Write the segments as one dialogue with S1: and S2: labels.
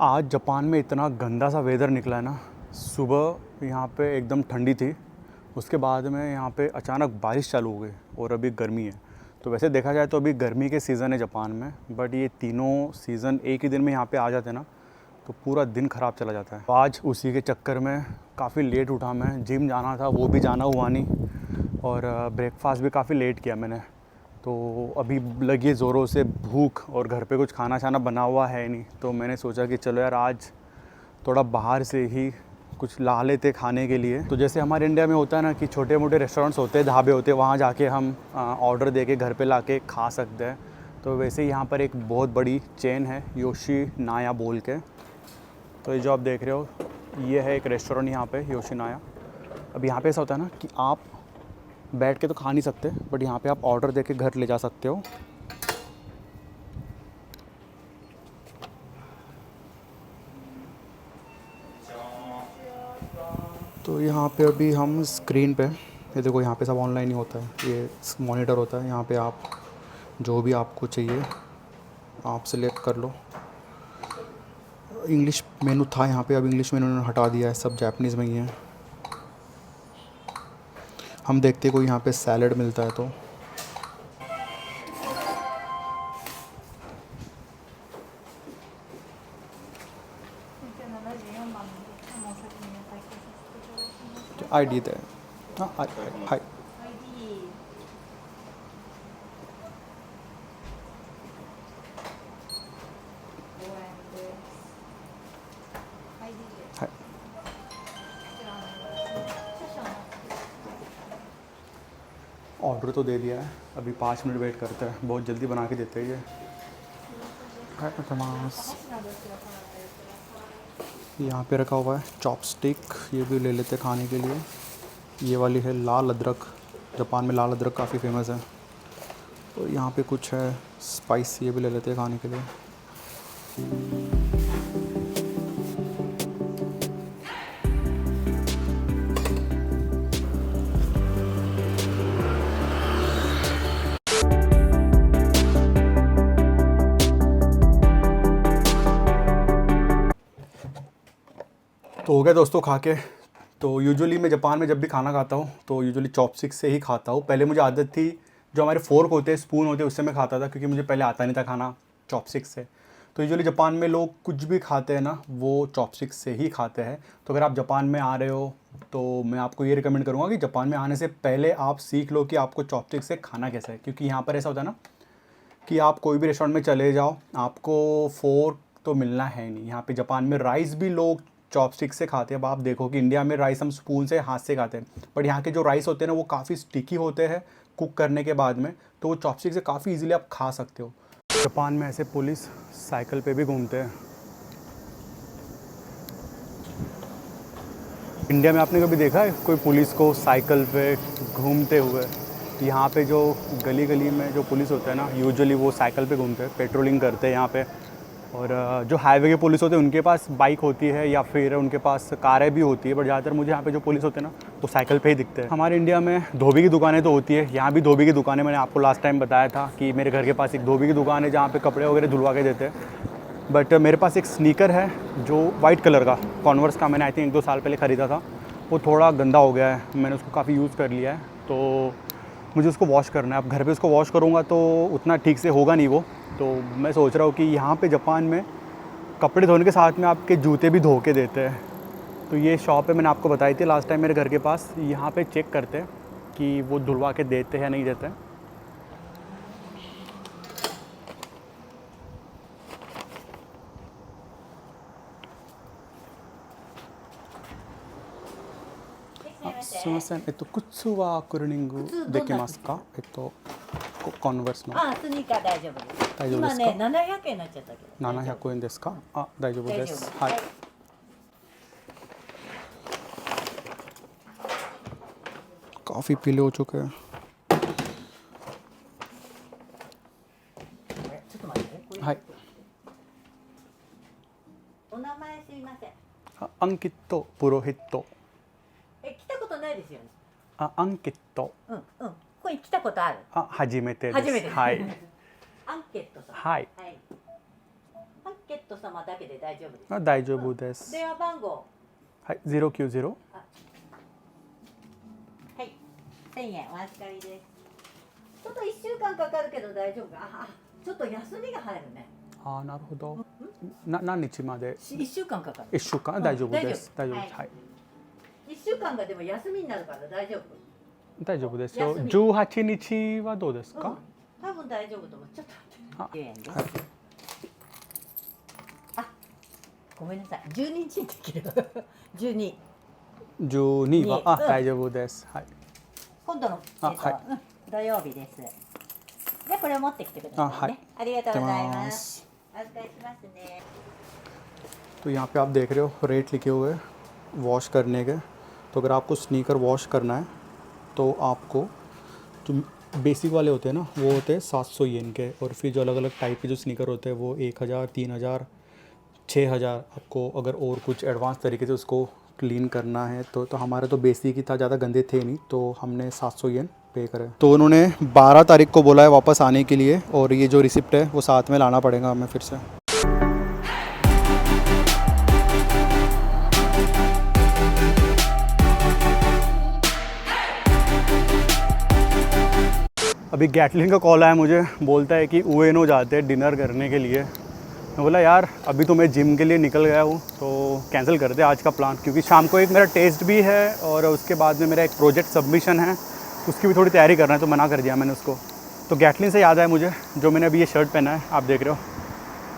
S1: आज जापान में इतना गंदा सा वेदर निकला है ना। सुबह यहाँ पे एकदम ठंडी थी, उसके बाद में यहाँ पे अचानक बारिश चालू हो गई और अभी गर्मी है। तो वैसे देखा जाए तो अभी गर्मी के सीज़न है जापान में, बट ये तीनों सीज़न एक ही दिन में यहाँ पे आ जाते हैं ना, तो पूरा दिन ख़राब चला जाता है। तो आज उसी के चक्कर में काफ़ी लेट उठा मैं, जिम जाना था वो भी जाना हुआ नहीं, और ब्रेकफास्ट भी काफ़ी लेट किया मैंने। तो अभी लगी ज़ोरों से भूख, और घर पे कुछ खाना छाना बना हुआ है नहीं, तो मैंने सोचा कि चलो यार आज थोड़ा बाहर से ही कुछ ला लेते खाने के लिए। तो जैसे हमारे इंडिया में होता है ना कि छोटे मोटे रेस्टोरेंट्स होते हैं, ढाबे होते हैं, वहाँ जाके हम ऑर्डर दे के घर पे ला के खा सकते हैं। तो वैसे ही यहाँ पर एक बहुत बड़ी चेन है योशिनाया बोल के। तो ये जो आप देख रहे हो ये है एक रेस्टोरेंट यहाँ पे योशिनाया। अब यहाँ पे ऐसा होता है ना कि आप बैठ के तो खा नहीं सकते, बट यहाँ पे आप ऑर्डर देके घर ले जा सकते हो। तो यहाँ पे अभी हम स्क्रीन पे, ये देखो यहाँ पे सब ऑनलाइन ही होता है, ये मॉनिटर होता है। यहाँ पे आप जो भी आपको चाहिए आप सिलेक्ट कर लो। इंग्लिश मेनू था यहाँ पे, अब इंग्लिश मेनू ने हटा दिया है, सब जापानीज़ में ही है। हम देखते कोई यहाँ पे सैलड मिलता है तो आईडी दे। हाँ हाय। ऑर्डर तो दे दिया है, अभी 5 मिनट वेट करते हैं, बहुत जल्दी बना के देते हैं ये। यहाँ पे रखा हुआ है चॉपस्टिक, ये भी ले लेते खाने के लिए। ये वाली है लाल अदरक, जापान में लाल अदरक काफ़ी फेमस है। तो यहाँ पे कुछ है स्पाइस, ये भी ले लेते हैं खाने के लिए। तो हो गया दोस्तों खा के। तो यूजुअली मैं जापान में जब भी खाना खाता हूँ तो यूजुअली चॉपस्टिक से ही खाता हूँ। पहले मुझे आदत थी, जो हमारे फोर्क होते हैं, स्पून होते हैं, उससे मैं खाता था, क्योंकि मुझे पहले आता नहीं था खाना चॉपस्टिक से। तो यूजुअली जापान में लोग कुछ भी खाते हैं ना, वो चॉपस्टिक से ही खाते हैं। तो अगर आप जापान में आ रहे हो तो मैं आपको ये रिकमेंड करूँगा कि जापान में आने से पहले आप सीख लो कि आपको चॉपस्टिक से खाना कैसा है। क्योंकि यहाँ पर ऐसा होता है ना कि आप कोई भी रेस्टोरेंट में चले जाओ, आपको फोर्क तो मिलना है नहीं। यहाँ पे जापान में राइस भी लोग चॉपस्टिक से खाते हैं। अब आप देखो कि इंडिया में राइस हम स्पून से हाथ से खाते हैं, बट यहाँ के जो राइस होते हैं ना वो काफ़ी स्टिकी होते हैं कुक करने के बाद में, तो वो चॉपस्टिक से काफ़ी इजीली आप खा सकते हो। जापान में ऐसे पुलिस साइकिल पे भी घूमते हैं। इंडिया में आपने कभी देखा है कोई पुलिस को साइकिल पे घूमते हुए? यहाँ पे जो गली गली में जो पुलिस होता है ना, यूजुअली वो साइकिल पे घूमते हैं, पेट्रोलिंग करते हैं यहाँ पे। और जो हाईवे के पुलिस होते हैं उनके पास बाइक होती है या फिर उनके पास कारें भी होती है, बट ज़्यादातर मुझे यहाँ पे जो पुलिस होते हैं ना वो साइकिल पे ही दिखते हैं। हमारे इंडिया में धोबी की दुकानें तो होती है, यहाँ भी धोबी की दुकानें, मैंने आपको लास्ट टाइम बताया था कि मेरे घर के पास एक धोबी की दुकान है जहाँ पे कपड़े वगैरह धुलवा के देते हैं। बट मेरे पास एक स्नीकर है जो वाइट कलर का, कॉन्वर्स का, मैंने आई थिंक 1-2 साल पहले ख़रीदा था। वो थोड़ा गंदा हो गया है, मैंने उसको काफ़ी यूज़ कर लिया है, तो मुझे उसको वॉश करना है। अब घर पे उसको वॉश करूँगा तो उतना ठीक से होगा नहीं वो। तो मैं सोच रहा हूँ कि यहाँ पे जापान में कपड़े धोने के साथ में आपके जूते भी धो के देते हैं। तो ये शॉप है, मैंने आपको बताई थी लास्ट टाइम मेरे घर के पास। यहाँ पे चेक करते हैं कि वो धुलवा के देते हैं या नहीं देते हैं। कुछ वा कुरनिंग देकिमासु का? कॉन्वर्सの。
S2: スニーカー大丈夫です。
S1: 大丈夫ですか？
S2: 今ね、700円になっちゃったけど。
S1: 700円ですか？あ、大丈夫です。
S2: 大丈夫。
S1: はい。काफ़ी पीले हो चुके हैं।
S2: ちょっと待ってね。
S1: はい。
S2: お名前すいません。
S1: アンケットプロヘッド。
S2: 来たことないですよね。
S1: アンケット。
S2: ここに来たことある。
S1: 初めてです。
S2: 初めてです。
S1: はい。
S2: アンケットさん。
S1: はい。
S2: アンケットさ様だけで大丈夫です。
S1: あ、大丈夫です。
S2: 電話番号。
S1: はい、090。
S2: はい、1000円お預かりです。ちょっと1週間かかるけど大丈夫か。ちょっと休みが入るね。
S1: あ、なるほど。何日まで
S2: 1週間かかる。
S1: 1週間、大丈夫です。大丈夫です。はい。
S2: 1週間がでも休みになるから大丈夫。
S1: 大丈夫ですよ。18日はどうですか？
S2: 多分大丈夫と思う。ちょっと待って。はい。ごめんなさい。12日にできる。12
S1: は大丈夫です。はい。
S2: 今度の土曜日です。じゃあこれを持ってきてくださいね。ありがとうございます。お預かりしますね。
S1: तो यहाँ पे आप देख रहे हो रेट लिखे हुए वॉश करने के। तो अगर आपको स्नीकर वॉश करना है तो आपको जो बेसिक वाले होते हैं ना वो होते हैं 700 येन के, और फिर जो अलग अलग टाइप के जो स्नीकर होते हैं वो 1000, 3000, 6000। आपको अगर और कुछ एडवांस तरीके से उसको क्लीन करना है तो हमारे तो बेसिक ही था, ज़्यादा गंदे थे नहीं, तो हमने 700 येन पे करे। तो उन्होंने 12 तारीख को बोला है वापस आने के लिए, और ये जो रिसिप्ट है वो साथ में लाना पड़ेगा हमें फिर से। अभी गैटलिन का कॉल आया मुझे, बोलता है कि उएनो जाते हैं डिनर करने के लिए। मैं बोला यार अभी तो मैं जिम के लिए निकल गया हूँ, तो कैंसिल कर दे आज का प्लान, क्योंकि शाम को एक मेरा टेस्ट भी है और उसके बाद में मेरा एक प्रोजेक्ट सबमिशन है, उसकी भी थोड़ी तैयारी करना है, तो मना कर दिया मैंने उसको। तो गैटलिन से याद आया मुझे, जो मैंने अभी ये शर्ट पहना है आप देख रहे हो,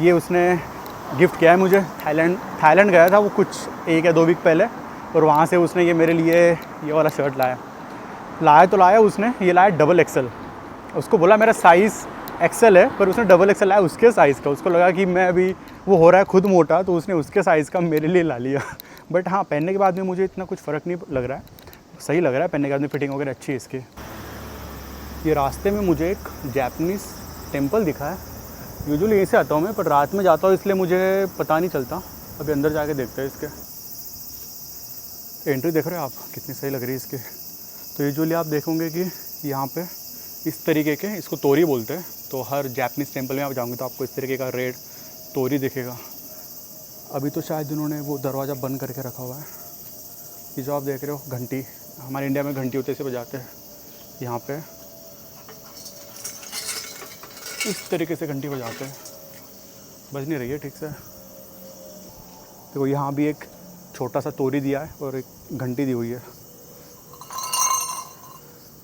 S1: ये उसने गिफ्ट किया है मुझे। थाईलैंड गया था वो कुछ 1 या 2 वीक पहले, और वहाँ से उसने ये मेरे लिए ये वाला शर्ट लाया उसने, ये लाया XXL। उसको बोला मेरा साइज़ XL है, पर उसने XXL लाया उसके साइज़ का। उसको लगा कि मैं अभी वो हो रहा है खुद मोटा, तो उसने उसके साइज़ का मेरे लिए ला लिया। बट हाँ, पहनने के बाद में मुझे इतना कुछ फ़र्क नहीं लग रहा है, सही लग रहा है पहनने के बाद में, फिटिंग वगैरह अच्छी है इसकी। ये रास्ते में मुझे एक जापानीज़ टेम्पल दिखा है। यूजुअली यहीं से आता हूँ मैं, पर रात में जाता हूँ इसलिए मुझे पता नहीं चलता। अभी अंदर जाके देखते हैं इसके। एंट्री देख रहे हो आप, कितनी सही लग रही है इसकी। तो यूजुअली आप देखोगे कि यहाँ पे इस तरीके के, इसको तोरी बोलते हैं, तो हर जापानीज़ टेम्पल में आप जाओगे तो आपको इस तरीके का रेड तोरी दिखेगा। अभी तो शायद इन्होंने वो दरवाज़ा बंद करके रखा हुआ है। ये जो आप देख रहे हो घंटी, हमारे इंडिया में घंटी होते से बजाते हैं, यहाँ पे इस तरीके से घंटी बजाते हैं, बज नहीं रही है ठीक से। देखो यहाँ भी एक छोटा सा तोरी दिया है और एक घंटी दी हुई है।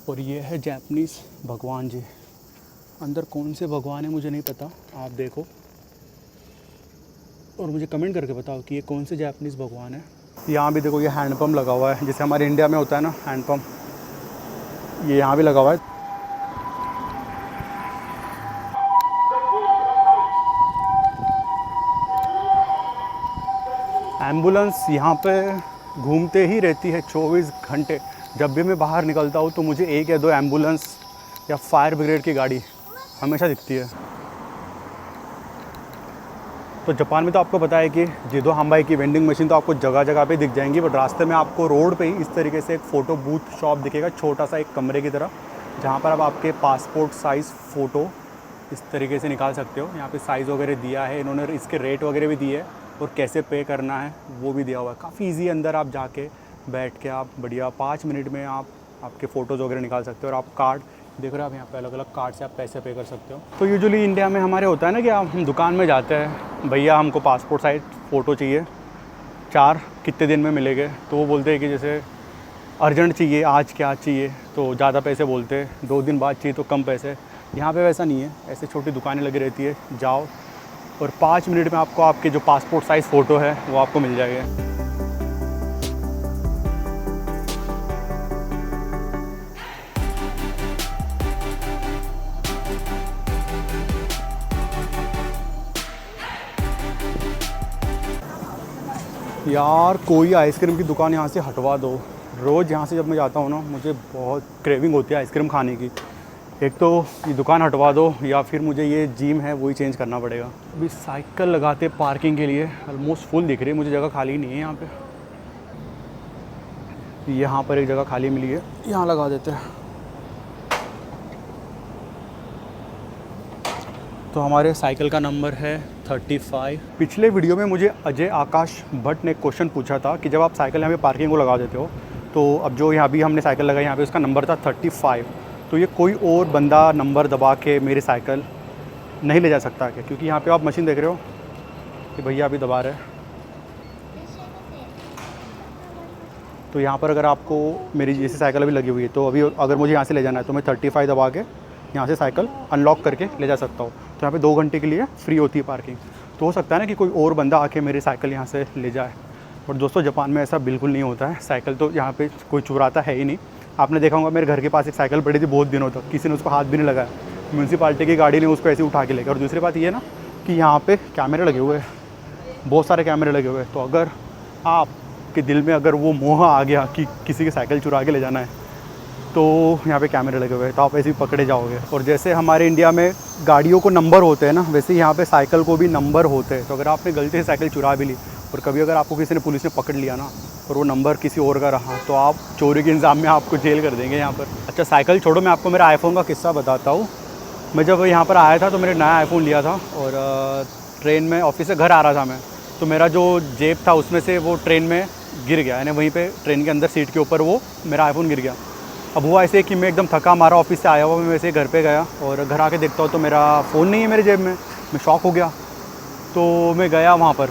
S1: और ये है जापानीज़ भगवान जी। अंदर कौन से भगवान है मुझे नहीं पता, आप देखो और मुझे कमेंट करके बताओ कि ये कौन से जापानीज़ भगवान है। यहाँ भी देखो ये हैंडपम्प लगा हुआ है, जैसे हमारे इंडिया में होता है ना हैंडपम्प, ये यहाँ भी लगा हुआ है। एम्बुलेंस यहाँ पे घूमते ही रहती है 24 घंटे। जब भी मैं बाहर निकलता हूँ तो मुझे 1 या 2 एम्बुलेंस या फायर ब्रिगेड की गाड़ी हमेशा दिखती है। तो जापान में तो आपको पता है कि जिदो हम्बाई की वेंडिंग मशीन तो आपको जगह जगह पे दिख जाएंगी, बट रास्ते में आपको रोड पे ही इस तरीके से एक फ़ोटो बूथ शॉप दिखेगा, छोटा सा एक कमरे की तरह, जहाँ पर आप आपके पासपोर्ट साइज़ फ़ोटो इस तरीके से निकाल सकते हो। यहाँ पे साइज़ वगैरह दिया है इन्होंने, इसके रेट वगैरह भी दिए है और कैसे पे करना है वो भी दिया हुआ है। काफ़ी ईजी, अंदर आप जाके बैठ के आप बढ़िया 5 मिनट में आप आपके फ़ोटोज़ वगैरह निकाल सकते हो। और आप कार्ड देख रहे हो, आप यहाँ पे अलग अलग कार्ड से आप पैसे पे कर सकते हो। तो यूजुअली इंडिया में हमारे होता है ना कि हम दुकान में जाते हैं, भैया हमको पासपोर्ट साइज फ़ोटो चाहिए, 4 कितने दिन में मिलेंगे, तो वो बोलते हैं कि जैसे अर्जेंट चाहिए, आज के आज चाहिए तो ज़्यादा पैसे बोलते हैं, 2 दिन बाद चाहिए तो कम पैसे। यहाँ पे वैसा नहीं है, ऐसे छोटी दुकानें लगी रहती है, जाओ और 5 मिनट में आपको आपके जो पासपोर्ट साइज़ फ़ोटो है वो आपको मिल जाएगा। यार कोई आइसक्रीम की दुकान यहाँ से हटवा दो। रोज़ यहाँ से जब मैं जाता हूँ ना, मुझे बहुत क्रेविंग होती है आइसक्रीम खाने की। एक तो ये दुकान हटवा दो या फिर मुझे ये जिम है वही चेंज करना पड़ेगा। अभी साइकिल लगाते पार्किंग के लिए, ऑलमोस्ट फुल दिख रही है, मुझे जगह खाली नहीं है यहाँ पे। यहाँ पर एक जगह खाली मिली है, यहाँ लगा देते हैं। तो हमारे साइकिल का नंबर है 35। पिछले वीडियो में मुझे अजय आकाश भट्ट ने क्वेश्चन पूछा था कि जब आप साइकिल यहाँ पे पार्किंग को लगा देते हो, तो अब जो यहाँ भी हमने साइकिल लगाई यहाँ पे उसका नंबर था 35। तो ये कोई और बंदा नंबर दबा के मेरी साइकिल नहीं ले जा सकता क्या? क्योंकि यहाँ पे आप मशीन देख रहे हो कि भैया अभी दबा रहे हैं। तो यहाँ पर अगर आपको मेरी जैसी साइकिल अभी लगी हुई है, तो अभी अगर मुझे यहाँ से ले जाना है तो मैं 35 दबा के यहाँ से साइकिल अनलॉक करके ले जा सकता हूँ। तो यहाँ पे 2 घंटे के लिए फ्री होती है पार्किंग। तो हो सकता है ना कि कोई और बंदा आके मेरी साइकिल यहाँ से ले जाए। बट दोस्तों जापान में ऐसा बिल्कुल नहीं होता है। साइकिल तो यहाँ पे कोई चुराता है ही नहीं। आपने देखा होगा मेरे घर के पास एक साइकिल पड़ी थी बहुत दिनों तक, किसी ने उसको हाथ भी नहीं लगाया। म्यूनसिपाल्टी की गाड़ी ने उसको ऐसे उठा के ले गया। और दूसरी बात ये ना कि यहाँ पे कैमरे लगे हुए हैं, बहुत सारे कैमरे लगे हुए हैं। तो अगर आपके दिल में अगर वो मोह आ गया कि किसी की साइकिल चुरा के ले जाना है, तो यहाँ पे कैमरे लगे हुए हैं, तो आप ऐसे ही पकड़े जाओगे। और जैसे हमारे इंडिया में गाड़ियों को नंबर होते हैं ना, वैसे यहाँ पे साइकिल को भी नंबर होते हैं। तो अगर आपने गलती से साइकिल चुरा भी ली और कभी अगर आपको किसी ने पुलिस ने पकड़ लिया ना और वो नंबर किसी और का रहा, तो आप चोरी के इल्ज़ाम में आपको जेल कर देंगे यहाँ पर। अच्छा साइकिल छोड़ो, मैं आपको मेरा आईफोन का किस्सा बताता हूँ। मैं जब यहाँ पर आया था तो मैंने नया आईफोन लिया था और ट्रेन में ऑफिस से घर आ रहा था मैं, तो मेरा जो जेब था उसमें से वो ट्रेन में गिर गया, यानी वहीं पे ट्रेन के अंदर सीट के ऊपर वो मेरा आईफोन गिर गया। अब हुआ ऐसे कि मैं एकदम थका मारा ऑफिस से आया हुआ, मैं वैसे घर पे गया और घर आके देखता हूँ तो मेरा फ़ोन नहीं है मेरे जेब में। मैं शॉक हो गया। तो मैं गया वहाँ पर,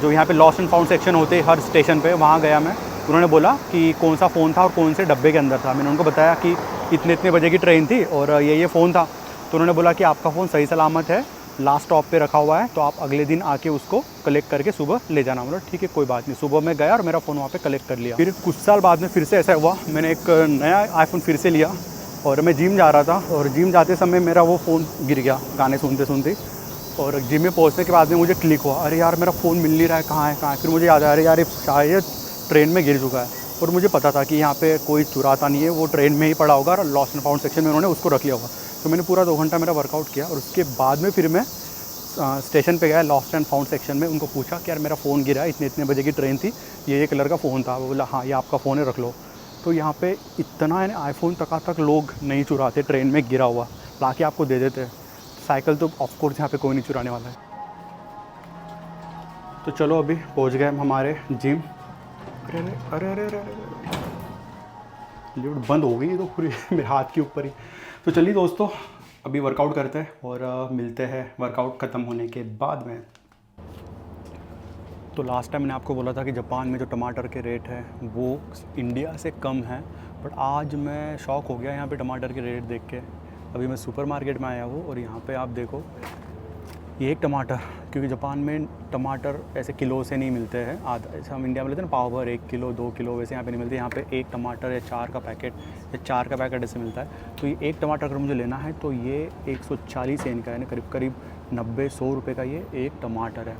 S1: जो यहाँ पे लॉस्ट एंड फाउंड सेक्शन होते हैं हर स्टेशन पे, वहाँ गया मैं। उन्होंने बोला कि कौन सा फ़ोन था और कौन से डब्बे के अंदर था। मैंने उनको बताया कि इतने बजे की ट्रेन थी और ये फ़ोन था। तो उन्होंने बोला कि आपका फ़ोन सही सलामत है, लास्ट स्टॉप पे रखा हुआ है, तो आप अगले दिन आके उसको कलेक्ट करके सुबह ले जाना। मतलब ठीक है कोई बात नहीं। सुबह मैं गया और मेरा फ़ोन वहाँ पे कलेक्ट कर लिया। फिर कुछ साल बाद में फिर से ऐसा हुआ, मैंने एक नया आईफोन फिर से लिया और मैं जिम जा रहा था और जिम जाते समय मेरा वो फ़ोन गिर गया गाने सुनते सुनते। और जिम में पहुँचने के बाद में मुझे क्लिक हुआ, अरे यार मेरा फ़ोन मिल नहीं रहा है, कहाँ है। फिर मुझे याद आया, अरे यार ये शायद ट्रेन में गिर चुका है। और मुझे पता था कि यहाँ पे कोई चुराता नहीं है, वो ट्रेन में ही पड़ा होगा और लॉस्ट एंड फाउंड सेक्शन में उन्होंने उसको रख लिया होगा। तो मैंने पूरा 2 घंटा मेरा वर्कआउट किया और उसके बाद में फिर मैं स्टेशन पे गया लॉस्ट एंड फाउंड सेक्शन में। उनको पूछा कि यार मेरा फ़ोन गिरा है, इतने बजे की ट्रेन थी, ये कलर का फ़ोन था। वो बोला हाँ ये आपका फ़ोन है, रख लो। तो यहाँ पे इतना यानी आईफोन तक लोग नहीं चुराते, ट्रेन में गिरा हुआ ला के आपको दे देते हैं। साइकिल तो ऑफकोर्स यहाँ पे कोई नहीं चुराने वाला है। तो चलो अभी पहुँच गए हम हमारे जिम। अरे अरे अरे अरे अरे लिफ्ट बंद हो गई तो पूरी मेरे हाथ के ऊपर ही। तो चलिए दोस्तों अभी वर्कआउट करते हैं और मिलते हैं वर्कआउट ख़त्म होने के बाद में। तो लास्ट टाइम मैंने आपको बोला था कि जापान में जो टमाटर के रेट है वो इंडिया से कम है, बट आज मैं शॉक हो गया यहाँ पे टमाटर के रेट देख के। अभी मैं सुपरमार्केट में आया हूँ और यहाँ पे आप देखो ये एक टमाटर, क्योंकि जापान में टमाटर ऐसे किलो से नहीं मिलते हैं, आधा ऐसे हम इंडिया में लेते हैं ना पाव भर 1 किलो 2 किलो, वैसे यहाँ पे नहीं मिलते। यहाँ पे एक टमाटर या 4 का पैकेट ऐसे मिलता है। तो ये एक टमाटर अगर मुझे लेना है तो ये 140 येन का, यानी करीब 90-100 रुपये का ये एक टमाटर है।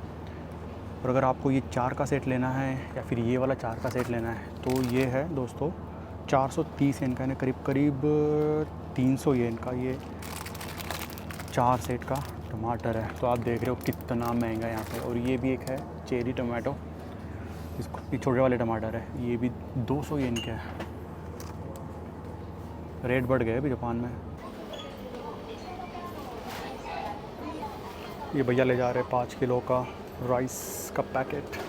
S1: और अगर आपको ये 4 का सेट लेना है या फिर ये वाला 4 का सेट लेना है तो ये है दोस्तों 430 येन का, यानी करीब 300 येन का ये 4 सेट का टमाटर है। तो आप देख रहे हो कितना महंगा यहाँ पे। और ये भी एक है चेरी टमाटो, इसको ये छोटे वाले टमाटर है, ये भी 200 येन का है। रेट बढ़ गए अभी जापान में। ये भैया ले जा रहे हैं 5 किलो का राइस का पैकेट।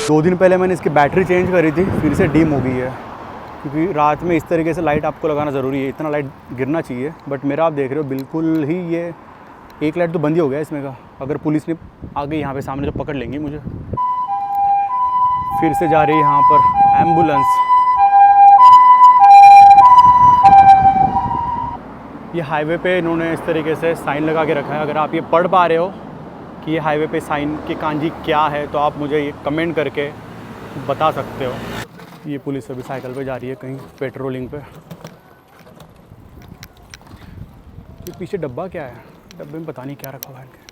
S1: दो दिन पहले मैंने इसकी बैटरी चेंज करी थी, फिर से डीम हो गई है, क्योंकि रात में इस तरीके से लाइट आपको लगाना ज़रूरी है, इतना लाइट गिरना चाहिए। बट मेरा आप देख रहे हो बिल्कुल ही ये एक लाइट तो बंद ही हो गया इसमें का। अगर पुलिस ने आ गई यहाँ पे सामने तो पकड़ लेंगी मुझे। फिर से जा रही है यहाँ पर एम्बुलेंस। ये हाईवे पे इन्होंने इस तरीके से साइन लगा के रखा है। अगर आप ये पढ़ पा रहे हो कि ये हाईवे पे साइन की कांजी क्या है तो आप मुझे ये कमेंट करके बता सकते हो। ये पुलिस अभी साइकिल पे जा रही है कहीं पेट्रोलिंग पे। ये पीछे डब्बा क्या है? डब्बे में पता नहीं क्या रखा हुआ है।